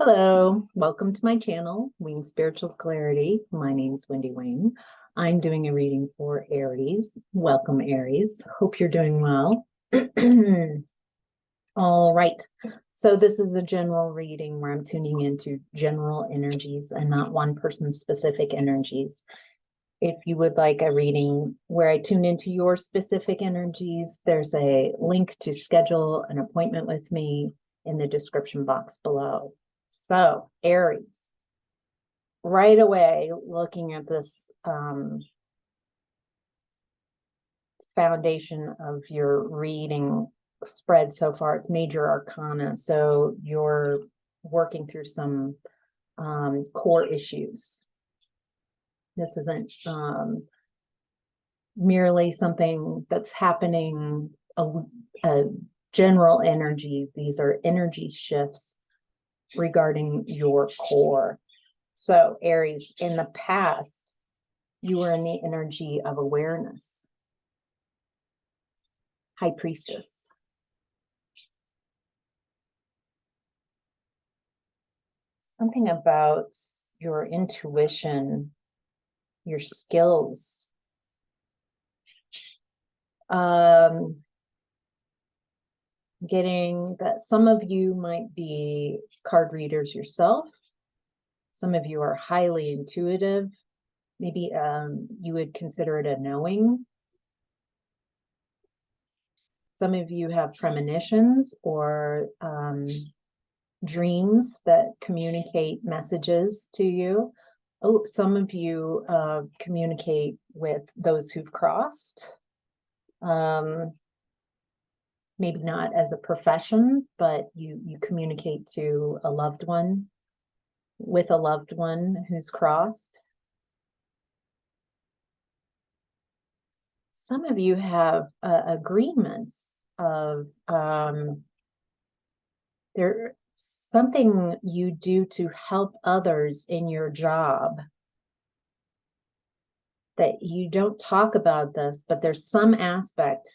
Hello, welcome to my channel, Wing Spiritual Clarity. My name is Wendy Wing. I'm doing a reading for Aries. Welcome, Aries. Hope you're doing well. All right. So this is a general reading where I'm tuning into general energies and not one person's specific energies. If you would like a reading where I tune into your specific energies, there's a link to schedule an appointment with me in the description box below. So, Aries, right away, looking at this foundation of your reading spread so far, it's major arcana. So you're working through some core issues. This isn't merely something that's happening, a general energy. These are energy shifts regarding your core. So Aries, in the past, you were in the energy of awareness. High Priestess. Something about your intuition, your skills. Getting that some of you might be card readers yourself. Some of you are highly intuitive. Maybe you would consider it a knowing. Some of you have premonitions or dreams that communicate messages to you. Oh, some of you communicate with those who've crossed. Maybe not as a profession, but you communicate to a loved one, with a loved one who's crossed. Some of you have agreements of there's something you do to help others in your job that you don't talk about this, but there's some aspect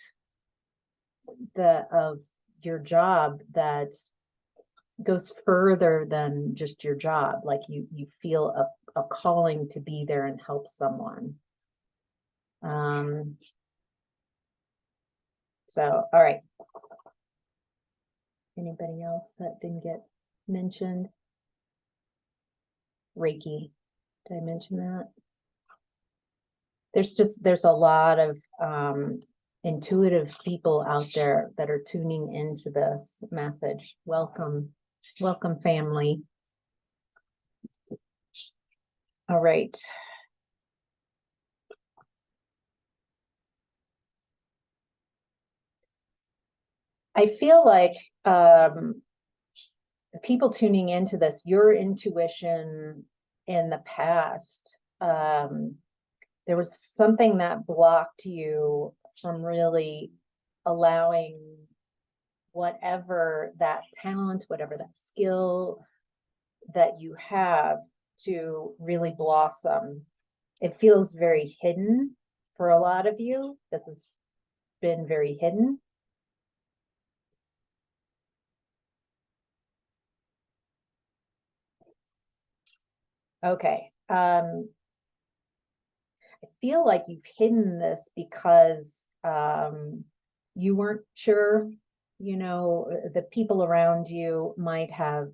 of your job that goes further than just your job. Like you feel a calling to be there and help someone. So, all right. Anybody else that didn't get mentioned? Reiki. Did I mention that? There's a lot of intuitive people out there that are tuning into this message. Welcome, family. All right. I feel like people tuning into this, your intuition in the past, there was something that blocked you from really allowing whatever that talent, whatever that skill that you have to really blossom. It feels very hidden for a lot of you. This has been very hidden. Okay. I feel like you've hidden this because you weren't sure, the people around you might have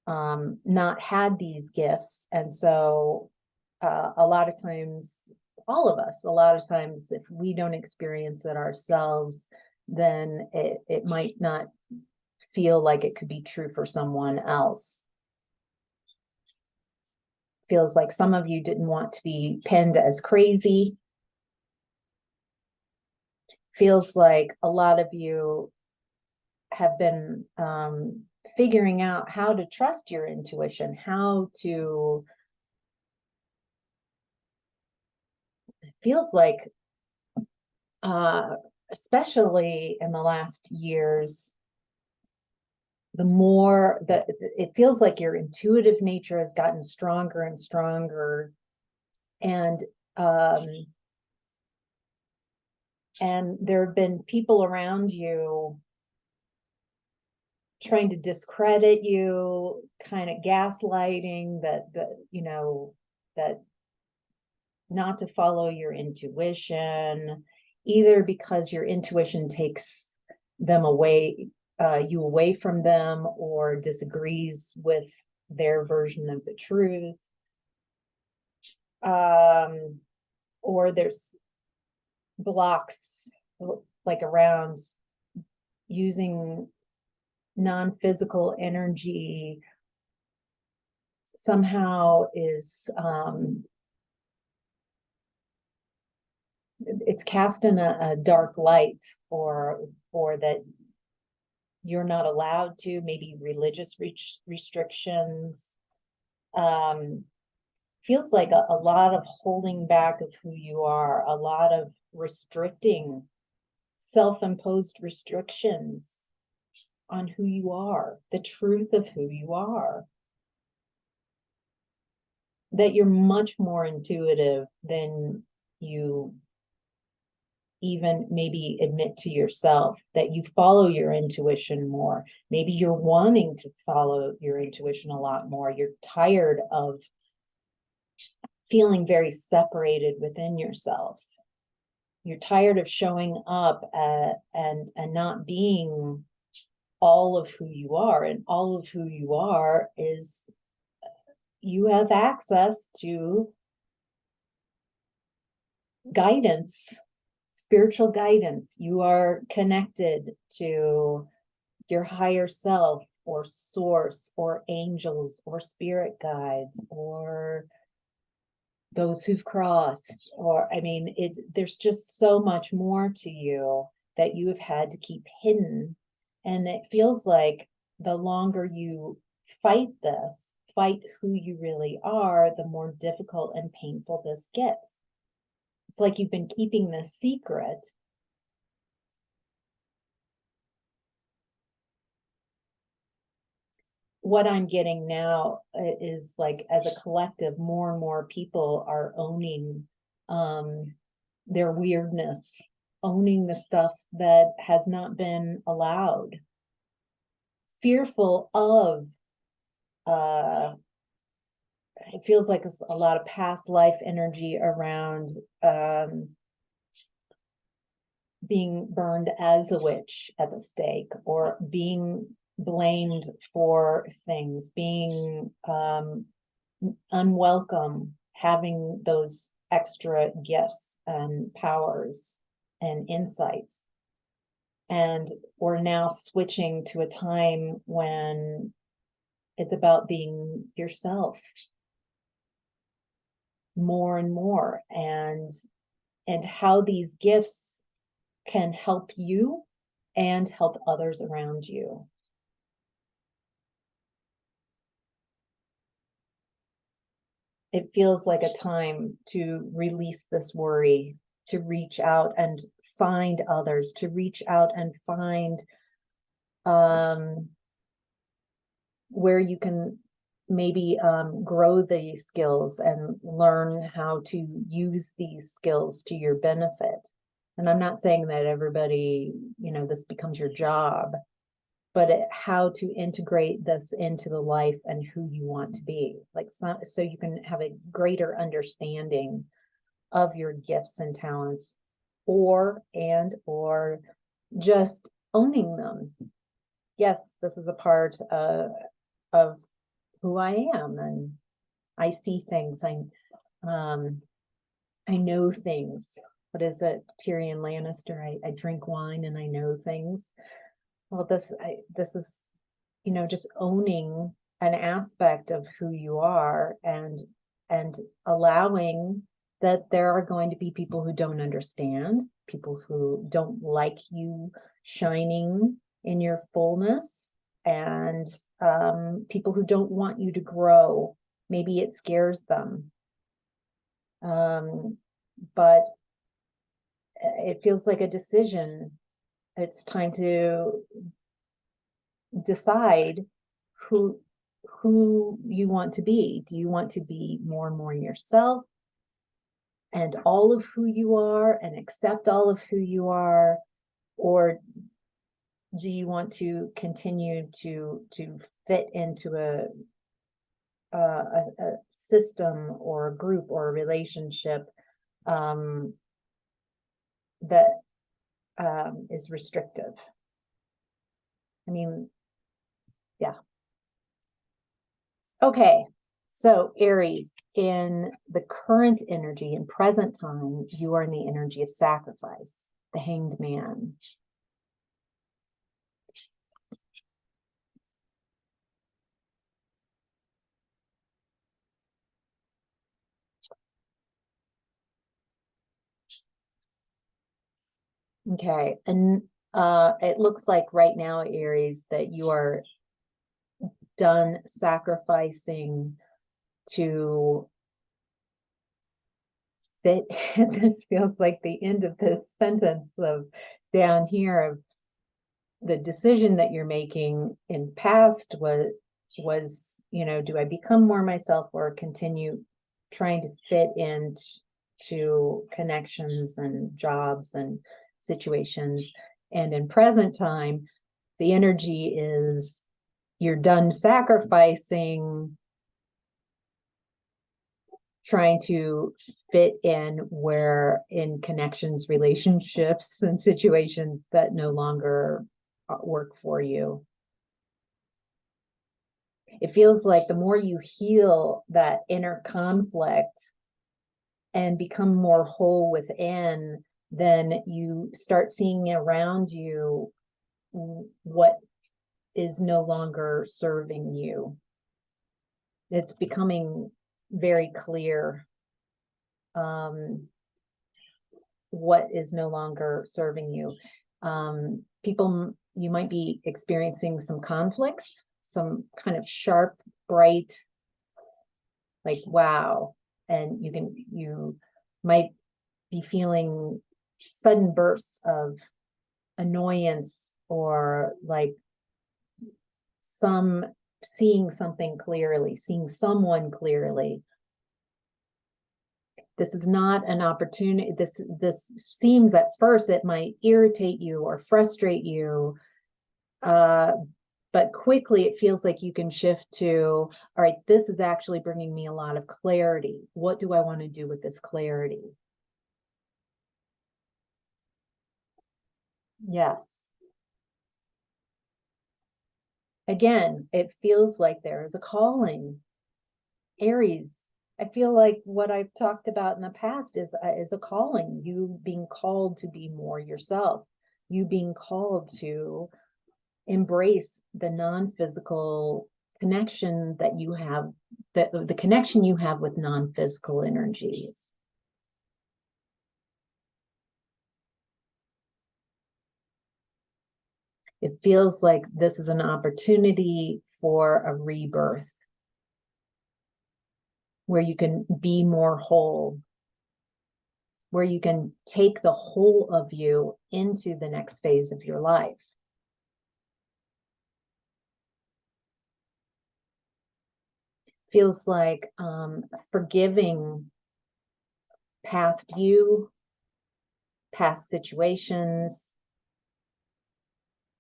not had these gifts. And so a lot of times, all of us, a lot of times, if we don't experience it ourselves, then it might not feel like it could be true for someone else. Feels like some of you didn't want to be pinned as crazy. Feels like a lot of you have been figuring out how to trust your intuition, how to, it feels like, especially in the last years, the more that it feels like your intuitive nature has gotten stronger and stronger. And there have been people around you trying to discredit you, kind of gaslighting that, you know, that not to follow your intuition, either because your intuition takes them away, you away from them, or disagrees with their version of the truth. Or there's blocks like around using non-physical energy somehow is it's cast in a dark light, or that you're not allowed to, maybe religious restrictions. Feels like a lot of holding back of who you are, a lot of restricting, self-imposed restrictions on who you are, the truth of who you are. That you're much more intuitive than you even maybe admit to yourself, that you follow your intuition more. Maybe you're wanting to follow your intuition a lot more. You're tired of feeling very separated within yourself. You're tired of showing up and not being all of who you are. And all of who you are is you have access to guidance, spiritual guidance. You are connected to your higher self, or source, or angels, or spirit guides, or those who've crossed, or I mean, there's just so much more to you that you have had to keep hidden. And it feels like the longer you fight who you really are, the more difficult and painful this gets. It's like you've been keeping this secret. What I'm getting now is, like, as a collective, more and more people are owning their weirdness, owning the stuff that has not been allowed, fearful of, it feels like a lot of past life energy around being burned as a witch at the stake, or being blamed for things, being unwelcome, having those extra gifts and powers and insights. And we're now switching to a time when it's about being yourself more and more, and how these gifts can help you and help others around you. It feels like a time to release this worry, to reach out and find others, to reach out and find where you can maybe grow these skills and learn how to use these skills to your benefit. And I'm not saying that everybody, you know, this becomes your job, but how to integrate this into the life and who you want to be, like, so you can have a greater understanding of your gifts and talents, or just owning them. Yes, this is a part of who I am, and I see things. I know things. What is it, Tyrion Lannister? I drink wine and I know things. Well, this is, you know, just owning an aspect of who you are, and allowing that there are going to be people who don't understand, people who don't like you shining in your fullness, and people who don't want you to grow. Maybe it scares them. But it feels like a decision. It's time to decide who you want to be. Do you want to be more and more yourself, and all of who you are, and accept all of who you are? Or do you want to continue to fit into a system or a group or a relationship that is restrictive? I mean, yeah. Okay, so Aries, in the current energy, in present time, you are in the energy of sacrifice, the Hanged Man. Okay, and it looks like right now, Aries, that you are done sacrificing to fit. This feels like the end of this sentence of down here of the decision that you're making in past was, you know, do I become more myself or continue trying to fit into connections and jobs and situations? And in present time, the energy is you're done sacrificing, trying to fit in where in connections, relationships, and situations that no longer work for you. It feels like the more you heal that inner conflict and become more whole within, then you start seeing around you what is no longer serving you. It's becoming very clear what is no longer serving you. People, you might be experiencing some conflicts, some kind of sharp, bright, like, wow. And you might be feeling sudden bursts of annoyance or like seeing something clearly, seeing someone clearly. This is not an opportunity. This seems at first it might irritate you or frustrate you, but quickly it feels like you can shift to, all right, this is actually bringing me a lot of clarity. What do I want to do with this clarity? Yes. Again, it feels like there is a calling. Aries, I feel like what I've talked about in the past is a calling, you being called to be more yourself, you being called to embrace the non-physical connection that you have, the connection you have with non-physical energies. It feels like this is an opportunity for a rebirth where you can be more whole, where you can take the whole of you into the next phase of your life. Feels like forgiving past you, past situations.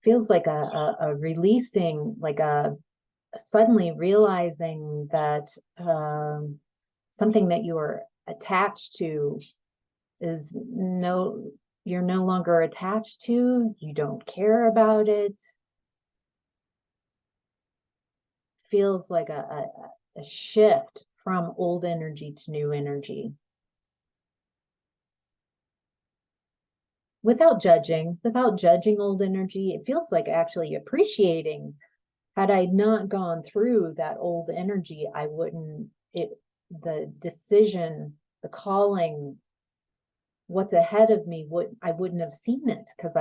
Feels like a releasing, like a suddenly realizing that something that you were attached to is you're no longer attached to, you don't care about it. Feels like a shift from old energy to new energy. Without judging old energy, it feels like actually appreciating. Had I not gone through that old energy, I wouldn't, the decision, the calling, what's ahead of me, I wouldn't have seen it, because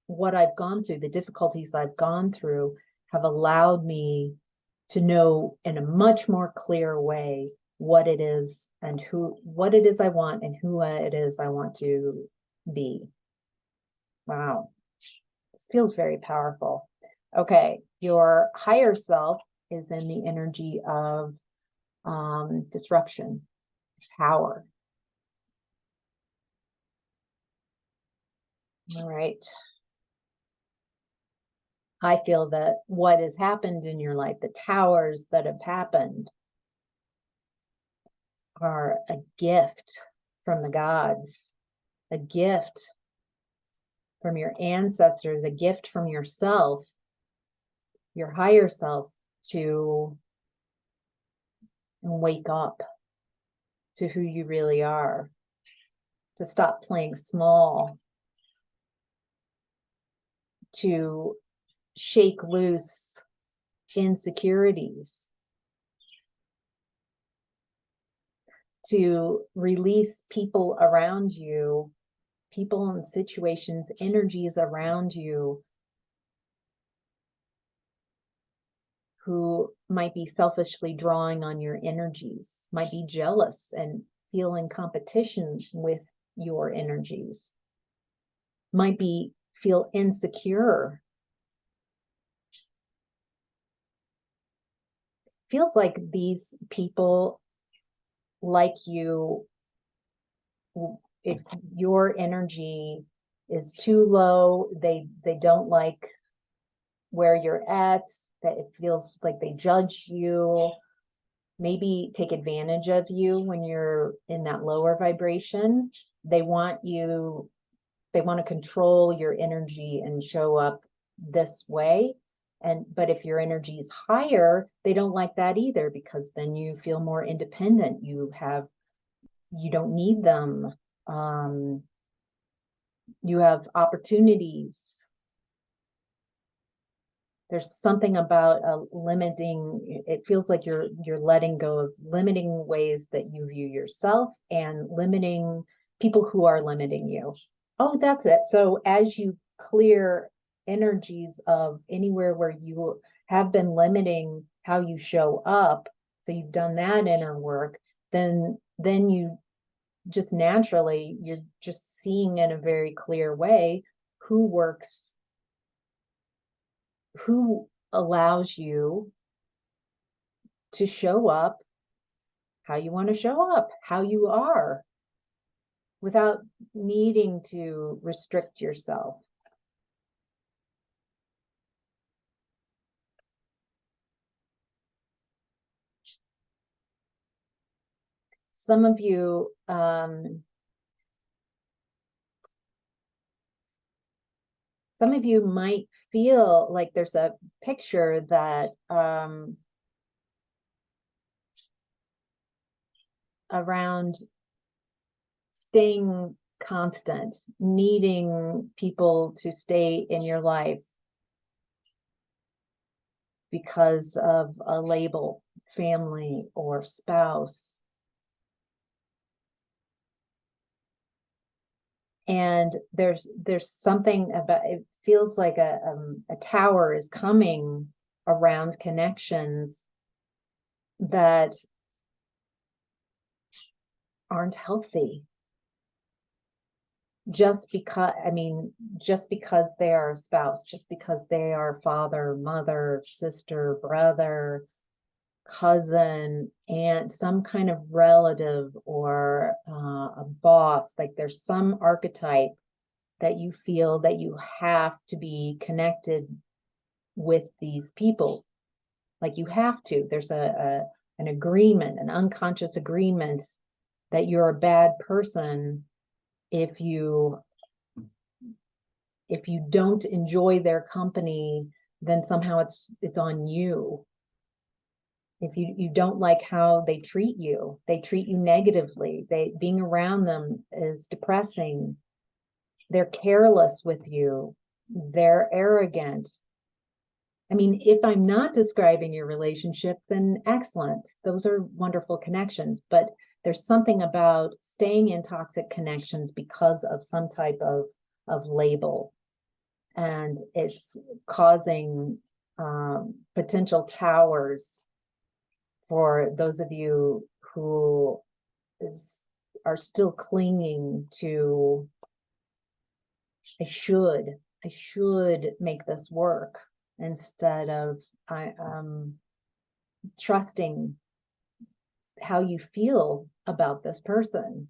what I've gone through, the difficulties I've gone through have allowed me to know in a much more clear way what it is and what it is I want and who it is I want to be. Wow. This feels very powerful. Okay. Your higher self is in the energy of disruption, power. All right. I feel that what has happened in your life, the towers that have happened, are a gift from the gods, a gift from your ancestors, a gift from yourself, your higher self, to wake up to who you really are, to stop playing small, to shake loose insecurities, to release people around you, people and situations, energies around you who might be selfishly drawing on your energies, might be jealous and feel in competition with your energies, might feel insecure. Feels like these people like you, if your energy is too low, they don't like where you're at, that it feels like they judge you, maybe take advantage of you when you're in that lower vibration. They want to control your energy and show up this way. But if your energy is higher, they don't like that either, because then you feel more independent. You don't need them. You have opportunities. There's something about limiting. It feels like you're letting go of limiting ways that you view yourself and limiting people who are limiting you. Oh, that's it. So as you clear energies of anywhere where you have been limiting how you show up, so you've done that inner work, then you just naturally, you're just seeing in a very clear way who allows you to show up how you want to show up, how you are, without needing to restrict yourself. Some of you, might feel like there's a picture that around staying constant, needing people to stay in your life because of a label, family or spouse. And there's something about it, feels like a tower is coming around connections that aren't healthy. Just because they are a spouse, just because they are father, mother, sister, brother, cousin, aunt, some kind of relative, or a boss, like there's some archetype that you feel that you have to be connected with these people. Like you have to. There's an agreement, an unconscious agreement, that you're a bad person if you don't enjoy their company, then somehow it's on you. If you don't like how they treat you negatively, being around them is depressing. They're careless with you. They're arrogant. I mean, if I'm not describing your relationship, then excellent. Those are wonderful connections. But there's something about staying in toxic connections because of some type of label. And it's causing potential towers for those of you who are still clinging to, I should make this work, instead of trusting how you feel about this person.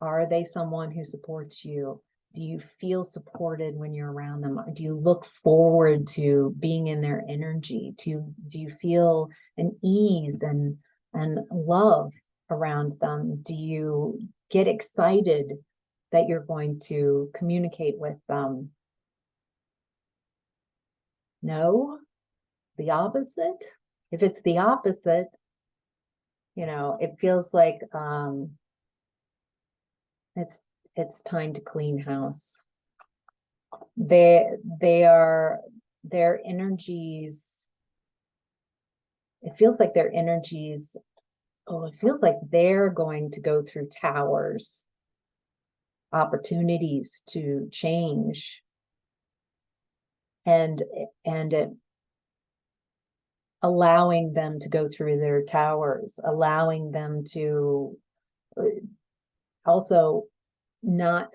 Are they someone who supports you? Do you feel supported when you're around them? Do you look forward to being in their energy? Do you feel an ease and love around them? Do you get excited that you're going to communicate with them? No? The opposite? If it's the opposite, it feels like it's time to clean house. Their energies, it feels like their energies, it feels like they're going to go through towers, opportunities to change, and it allowing them to go through their towers, allowing them to also not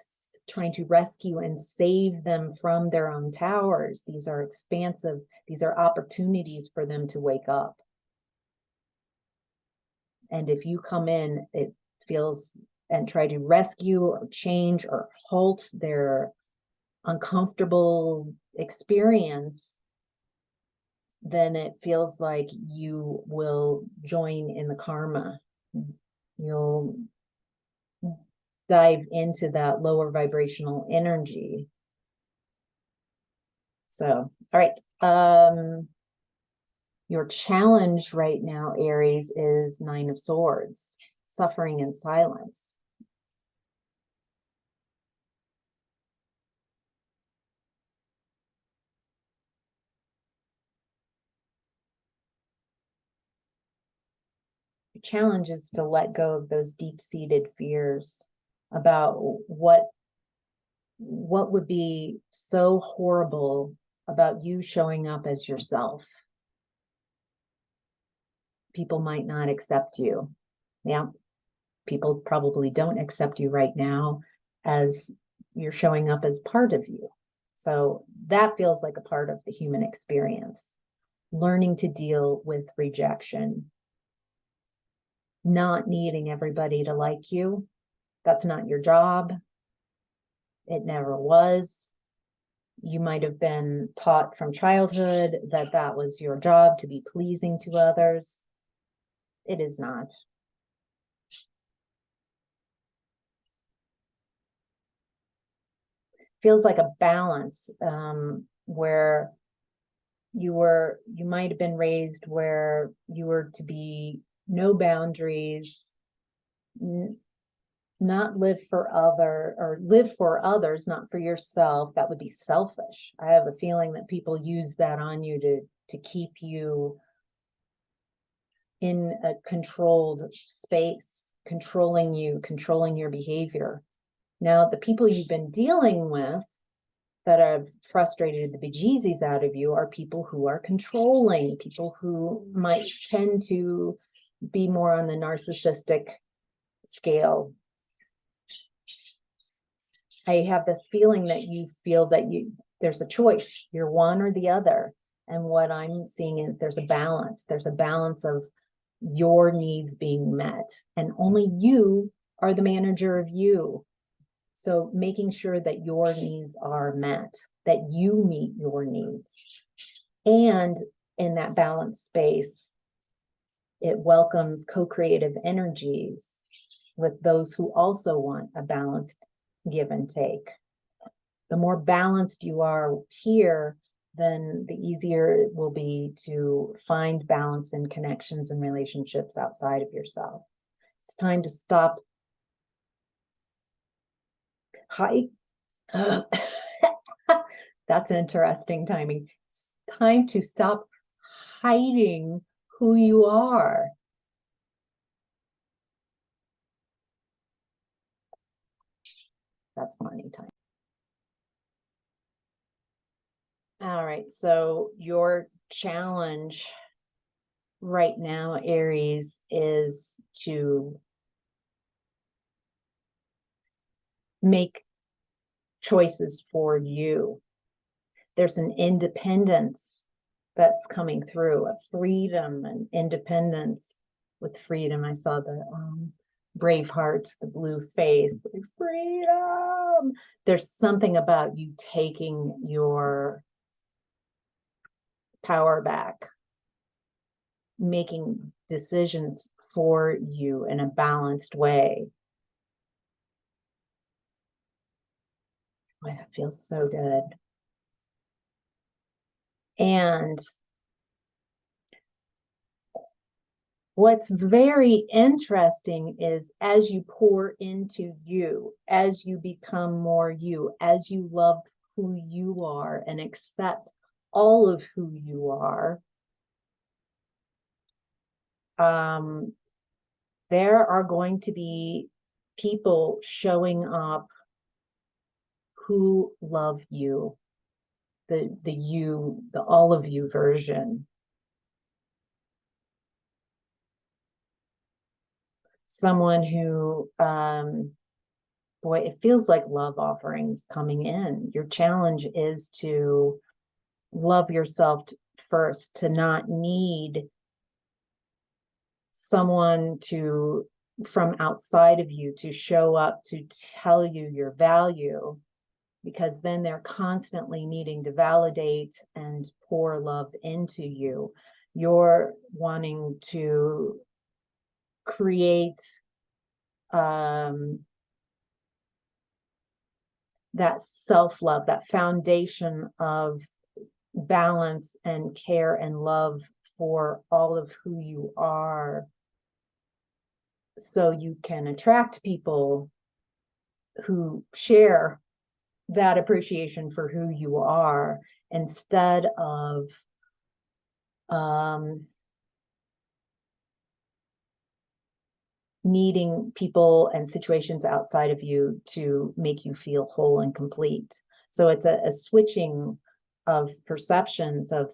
trying to rescue and save them from their own towers. These are expansive, these are opportunities for them to wake up. And if you come in, it feels, and try to rescue or change or halt their uncomfortable experience, then it feels like you will join in the karma. You'll dive into that lower vibrational energy. So, all right. Your challenge right now, Aries, is 9 of Swords, suffering in silence. Your challenge is to let go of those deep-seated fears about what would be so horrible about you showing up as yourself. People might not accept you. Yeah, people probably don't accept you right now as you're showing up as part of you. So that feels like a part of the human experience. Learning to deal with rejection, not needing everybody to like you. That's not your job. It never was. You might have been taught from childhood that that was your job, to be pleasing to others. It is not. Feels like a balance where you might have been raised where you were to be no boundaries, not live for others, not for yourself. That would be selfish. I have a feeling that people use that on you to keep you in a controlled space, controlling you, controlling your behavior. Now, the people you've been dealing with that have frustrated the bejesus out of you are people who are controlling, people who might tend to be more on the narcissistic scale. I have this feeling that you feel that there's a choice, you're one or the other. And what I'm seeing is there's a balance. There's a balance of your needs being met, and only you are the manager of you. So making sure that your needs are met, that you meet your needs. And in that balanced space, it welcomes co-creative energies with those who also want a balanced give and take. The more balanced you are here, then the easier it will be to find balance in connections and relationships outside of yourself. It's time to stop that's interesting timing. It's time to stop hiding who you are. That's money time. All right, so your challenge right now, Aries, is to make choices for you. There's an independence that's coming through, a freedom and independence. With freedom, I saw the Braveheart, the blue face, like freedom. There's something about you taking your power back, making decisions for you in a balanced way. Boy, that feels so good. And what's very interesting is as you pour into you, as you become more you, as you love who you are and accept all of who you are, there are going to be people showing up who love you, the you, the all of you version. Someone who, boy, it feels like love offerings coming in. Your challenge is to love yourself first, to not need someone from outside of you to show up to tell you your value, because then they're constantly needing to validate and pour love into you. You're wanting to create that self-love, that foundation of balance and care and love for all of who you are, so you can attract people who share that appreciation for who you are, instead of needing people and situations outside of you to make you feel whole and complete. So it's a switching of perceptions, of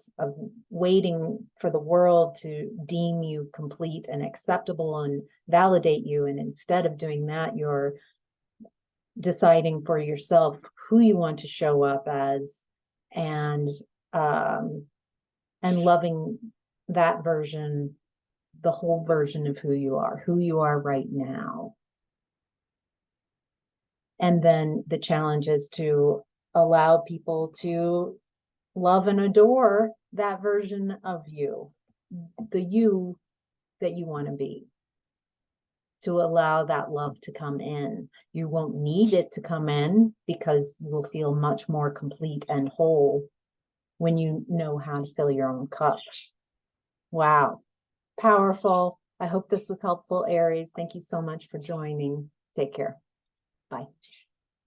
waiting for the world to deem you complete and acceptable and validate you. And instead of doing that, you're deciding for yourself who you want to show up as, and loving that version, the whole version of who you are right now. And then the challenge is to allow people to love and adore that version of you, the you that you want to be, to allow that love to come in. You won't need it to come in, because you will feel much more complete and whole when you know how to fill your own cup. Wow. Powerful. I hope this was helpful, Aries. Thank you so much for joining. Take care. Bye.